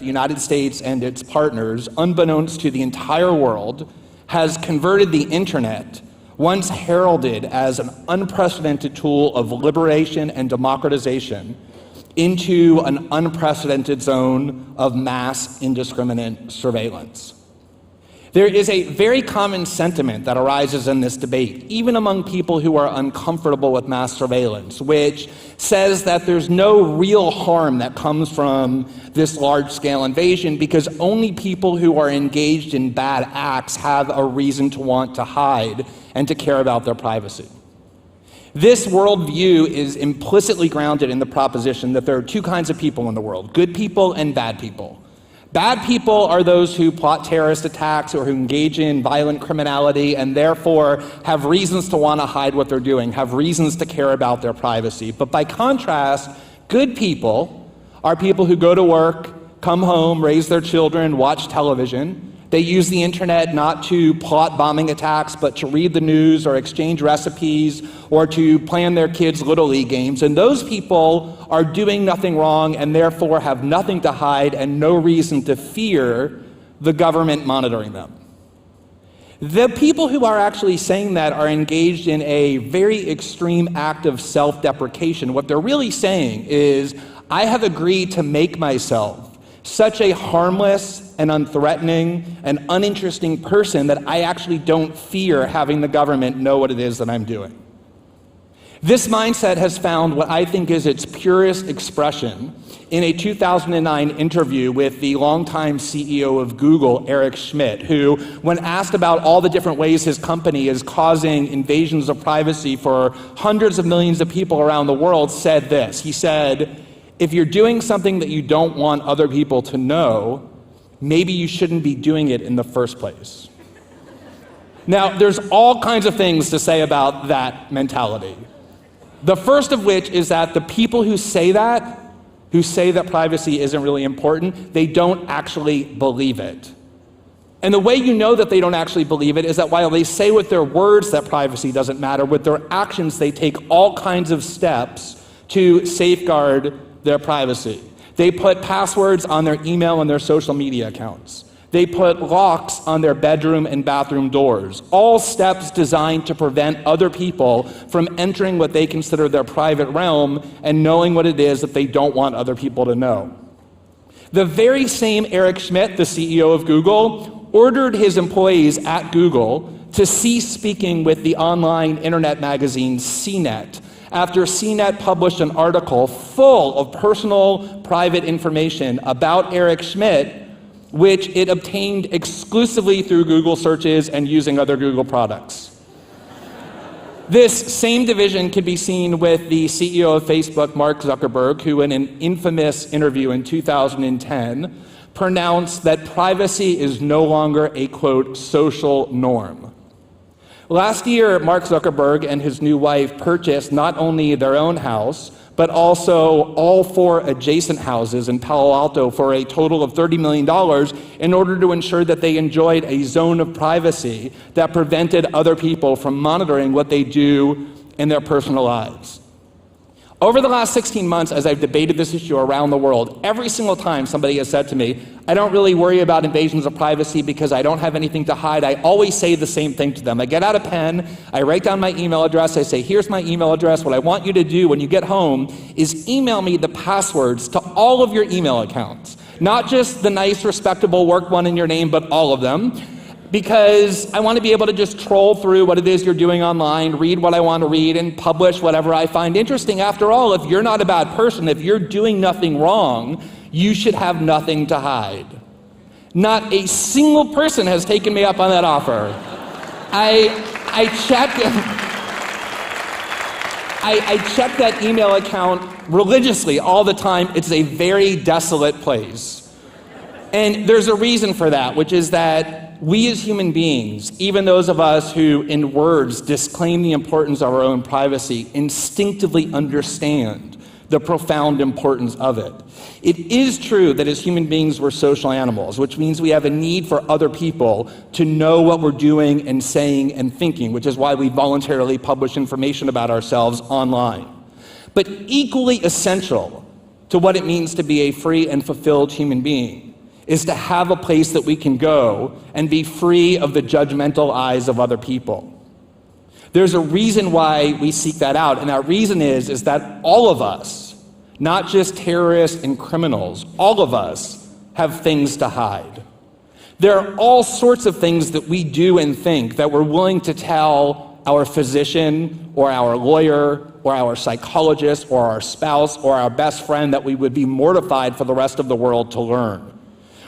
United States and its partners, unbeknownst to the entire world, has converted the internet, once heralded as an unprecedented tool of liberation and democratization, into an unprecedented zone of mass indiscriminate surveillance. There is a very common sentiment that arises in this debate, even among people who are uncomfortable with mass surveillance, which says that there's no real harm that comes from this large-scale invasion because only people who are engaged in bad acts have a reason to want to hide and to care about their privacy. This worldview is implicitly grounded in the proposition that there are two kinds of people in the world, good people and bad people. Bad people are those who plot terrorist attacks or who engage in violent criminality and therefore have reasons to want to hide what they're doing, have reasons to care about their privacy. But by contrast, good people are people who go to work, come home, raise their children, watch television. They use the internet not to plot bombing attacks, but to read the news or exchange recipes or to plan their kids' Little League games. And those people are doing nothing wrong and therefore have nothing to hide and no reason to fear the government monitoring them. The people who are actually saying that are engaged in a very extreme act of self-deprecation. What they're really saying is, I have agreed to make myself such a harmless and unthreatening and uninteresting person that I actually don't fear having the government know what it is that I'm doing. This mindset has found what I think is its purest expression in a 2009 interview with the longtime CEO of Google, Eric Schmidt, who, when asked about all the different ways his company is causing invasions of privacy for hundreds of millions of people around the world, said this. He said, if you're doing something that you don't want other people to know, maybe you shouldn't be doing it in the first place. Now, there's all kinds of things to say about that mentality. The first of which is that the people who say that privacy isn't really important, they don't actually believe it. And the way you know that they don't actually believe it is that while they say with their words that privacy doesn't matter, with their actions they take all kinds of steps to safeguard their privacy. They put passwords on their email and their social media accounts. They put locks on their bedroom and bathroom doors, all steps designed to prevent other people from entering what they consider their private realm and knowing what it is that they don't want other people to know. The very same Eric Schmidt, the CEO of Google, ordered his employees at Google to cease speaking with the online internet magazine CNET after CNET published an article full of personal, private information about Eric Schmidt, which it obtained exclusively through Google searches and using other Google products. This same division can be seen with the CEO of Facebook, Mark Zuckerberg, who in an infamous interview in 2010 pronounced that privacy is no longer a, quote, social norm. Last year, Mark Zuckerberg and his new wife purchased not only their own house, but also all 4 adjacent houses in Palo Alto for a total of $30 million in order to ensure that they enjoyed a zone of privacy that prevented other people from monitoring what they do in their personal lives. Over the last 16 months, as I've debated this issue around the world, every single time somebody has said to me, I don't really worry about invasions of privacy because I don't have anything to hide, I always say the same thing to them. I get out a pen, I write down my email address, I say, here's my email address. What I want you to do when you get home is email me the passwords to all of your email accounts. Not just the nice, respectable work one in your name, but all of them. Because I want to be able to just troll through what it is you're doing online, read what I want to read, and publish whatever I find interesting. After all, if you're not a bad person, if you're doing nothing wrong, you should have nothing to hide. Not a single person has taken me up on that offer. I check that email account religiously all the time. It's a very desolate place. And there's a reason for that, which is that we as human beings, even those of us who in words disclaim the importance of our own privacy, instinctively understand the profound importance of it. It is true that as human beings we're social animals, which means we have a need for other people to know what we're doing and saying and thinking, which is why we voluntarily publish information about ourselves online. But equally essential to what it means to be a free and fulfilled human being is to have a place that we can go and be free of the judgmental eyes of other people. There's a reason why we seek that out, and that reason is that all of us, not just terrorists and criminals, all of us have things to hide. There are all sorts of things that we do and think that we're willing to tell our physician or our lawyer or our psychologist or our spouse or our best friend that we would be mortified for the rest of the world to learn.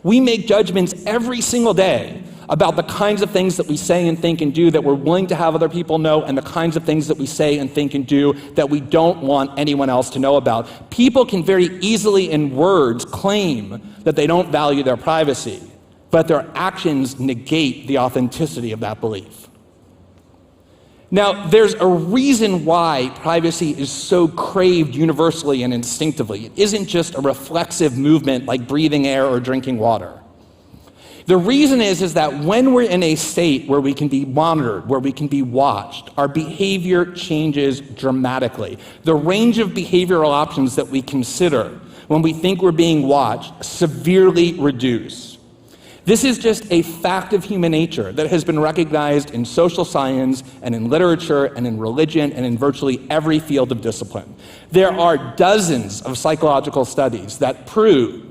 We make judgments every single day about the kinds of things that we say and think and do that we're willing to have other people know, and the kinds of things that we say and think and do that we don't want anyone else to know about. People can very easily in words claim that they don't value their privacy, but their actions negate the authenticity of that belief. Now, there's a reason why privacy is so craved universally and instinctively. It isn't just a reflexive movement like breathing air or drinking water. The reason is that when we're in a state where we can be monitored, where we can be watched, our behavior changes dramatically. The range of behavioral options that we consider when we think we're being watched severely reduce. This is just a fact of human nature that has been recognized in social science and in literature and in religion and in virtually every field of discipline. There are dozens of psychological studies that prove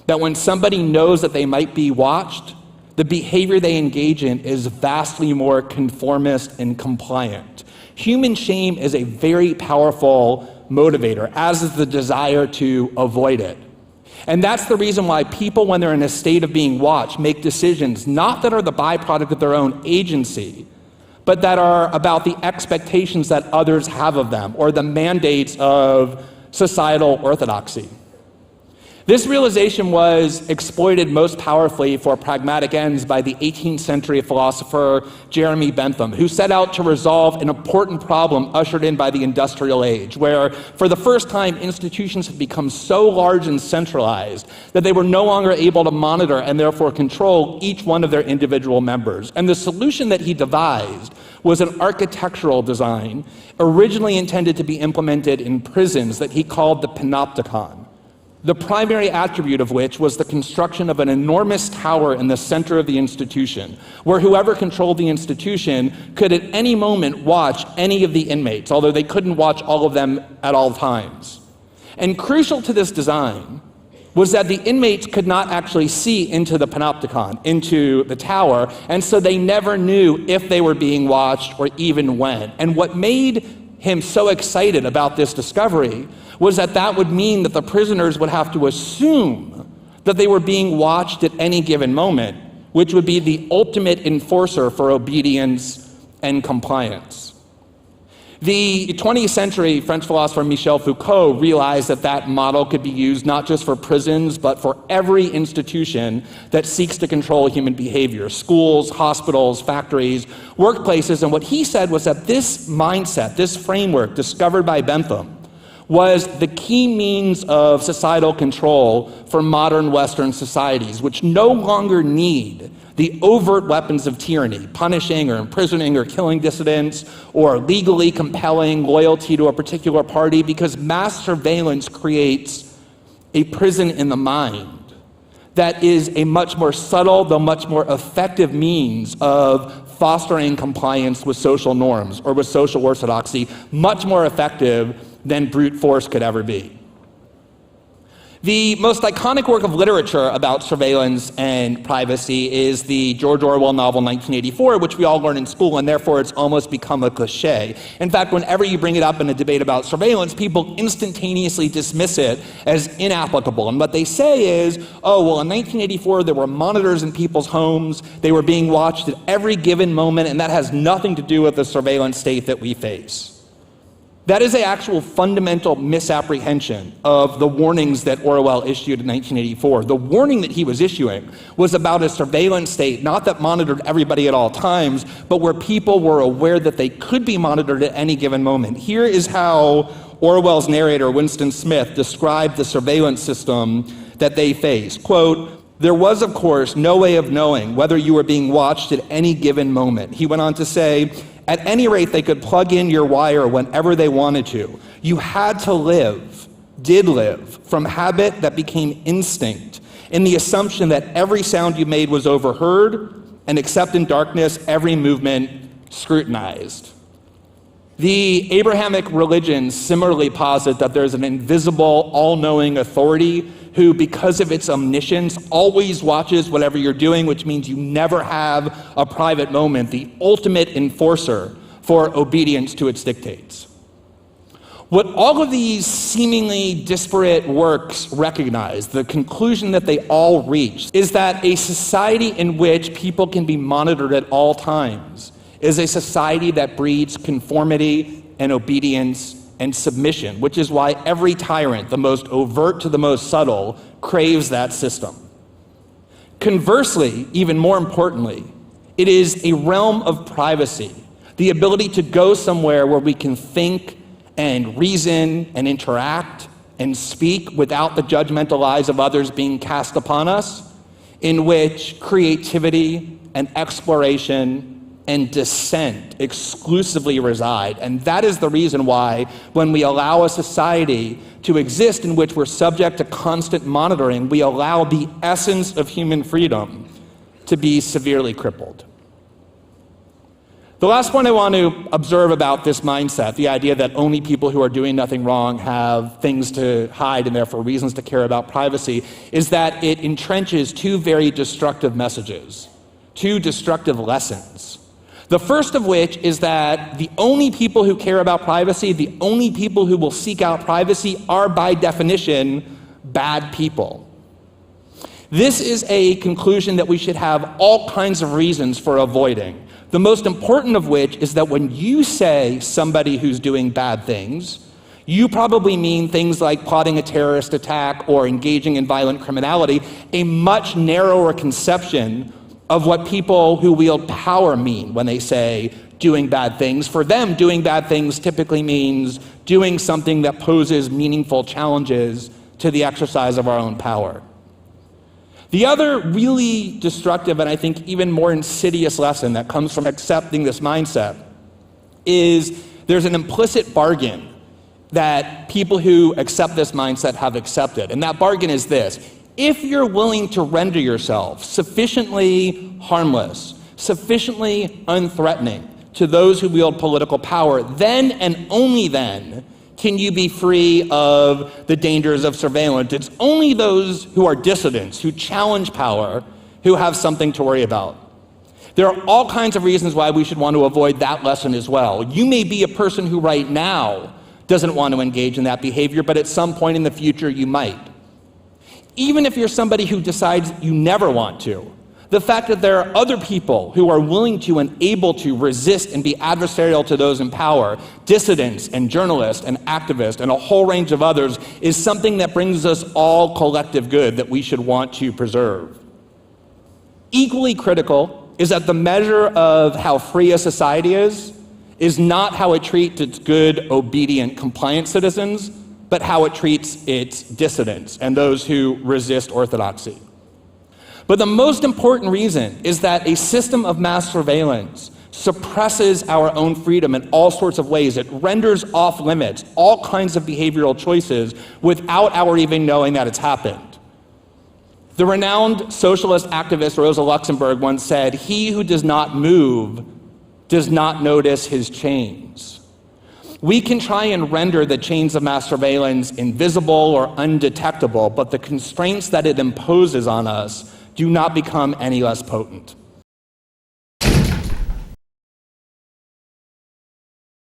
that when somebody knows that they might be watched, the behavior they engage in is vastly more conformist and compliant. Human shame is a very powerful motivator, as is the desire to avoid it. And that's the reason why people, when they're in a state of being watched, make decisions not that are the byproduct of their own agency, but that are about the expectations that others have of them, or the mandates of societal orthodoxy. This realization was exploited most powerfully for pragmatic ends by the 18th century philosopher Jeremy Bentham, who set out to resolve an important problem ushered in by the industrial age, where for the first time institutions had become so large and centralized that they were no longer able to monitor and therefore control each one of their individual members. And the solution that he devised was an architectural design originally intended to be implemented in prisons that he called the panopticon. The primary attribute of which was the construction of an enormous tower in the center of the institution, where whoever controlled the institution could at any moment watch any of the inmates, although they couldn't watch all of them at all times. And crucial to this design was that the inmates could not actually see into the panopticon, into the tower, and so they never knew if they were being watched or even when. And what made him so excited about this discovery was that that would mean that the prisoners would have to assume that they were being watched at any given moment, which would be the ultimate enforcer for obedience and compliance. The 20th century French philosopher Michel Foucault realized that that model could be used not just for prisons, but for every institution that seeks to control human behavior: schools, hospitals, factories, workplaces. And what he said was that this mindset, this framework discovered by Bentham, was the key means of societal control for modern Western societies, which no longer need the overt weapons of tyranny, punishing or imprisoning or killing dissidents, or legally compelling loyalty to a particular party, because mass surveillance creates a prison in the mind that is a much more subtle, though much more effective means of fostering compliance with social norms or with social orthodoxy, much more effective than brute force could ever be. The most iconic work of literature about surveillance and privacy is the George Orwell novel 1984, which we all learn in school, and therefore it's almost become a cliche. In fact, whenever you bring it up in a debate about surveillance, people instantaneously dismiss it as inapplicable. And what they say is, oh, well, in 1984, there were monitors in people's homes, they were being watched at every given moment, and that has nothing to do with the surveillance state that we face. That is an actual fundamental misapprehension of the warnings that Orwell issued in 1984. The warning that he was issuing was about a surveillance state, not that monitored everybody at all times, but where people were aware that they could be monitored at any given moment. Here is how Orwell's narrator, Winston Smith, described the surveillance system that they faced. Quote, "There was, of course, no way of knowing whether you were being watched at any given moment." He went on to say, "At any rate, they could plug in your wire whenever they wanted to. You had to live, did live, from habit that became instinct, in the assumption that every sound you made was overheard, and except in darkness, every movement scrutinized. The Abrahamic religions similarly posit that there's an invisible, all-knowing authority who, because of its omniscience, always watches whatever you're doing, which means you never have a private moment, the ultimate enforcer for obedience to its dictates. What all of these seemingly disparate works recognize, the conclusion that they all reach, is that a society in which people can be monitored at all times is a society that breeds conformity and obedience and submission, which is why every tyrant, the most overt to the most subtle, craves that system. Conversely, even more importantly, it is a realm of privacy, the ability to go somewhere where we can think and reason and interact and speak without the judgmental eyes of others being cast upon us, in which creativity and exploration and dissent exclusively reside. And that is the reason why, when we allow a society to exist in which we're subject to constant monitoring, we allow the essence of human freedom to be severely crippled. The last point I want to observe about this mindset, the idea that only people who are doing nothing wrong have things to hide and therefore reasons to care about privacy, is that it entrenches two very destructive messages, two destructive lessons. The first of which is that the only people who care about privacy, the only people who will seek out privacy, are by definition bad people. This is a conclusion that we should have all kinds of reasons for avoiding. The most important of which is that when you say somebody who's doing bad things, you probably mean things like plotting a terrorist attack or engaging in violent criminality, a much narrower conception of what people who wield power mean when they say doing bad things. For them, doing bad things typically means doing something that poses meaningful challenges to the exercise of our own power. The other really destructive and I think even more insidious lesson that comes from accepting this mindset is there's an implicit bargain that people who accept this mindset have accepted. And that bargain is this: if you're willing to render yourself sufficiently harmless, sufficiently unthreatening to those who wield political power, then and only then can you be free of the dangers of surveillance. It's only those who are dissidents, who challenge power, who have something to worry about. There are all kinds of reasons why we should want to avoid that lesson as well. You may be a person who right now doesn't want to engage in that behavior, but at some point in the future you might. Even if you're somebody who decides you never want to, the fact that there are other people who are willing to and able to resist and be adversarial to those in power, dissidents and journalists and activists and a whole range of others, is something that brings us all collective good that we should want to preserve. Equally critical is that the measure of how free a society is not how it treats its good, obedient, compliant citizens, but how it treats its dissidents and those who resist orthodoxy. But the most important reason is that a system of mass surveillance suppresses our own freedom in all sorts of ways. It renders off limits all kinds of behavioral choices without our even knowing that it's happened. The renowned socialist activist Rosa Luxemburg once said, "He who does not move does not notice his chains." We can try and render the chains of mass surveillance invisible or undetectable, but the constraints that it imposes on us do not become any less potent.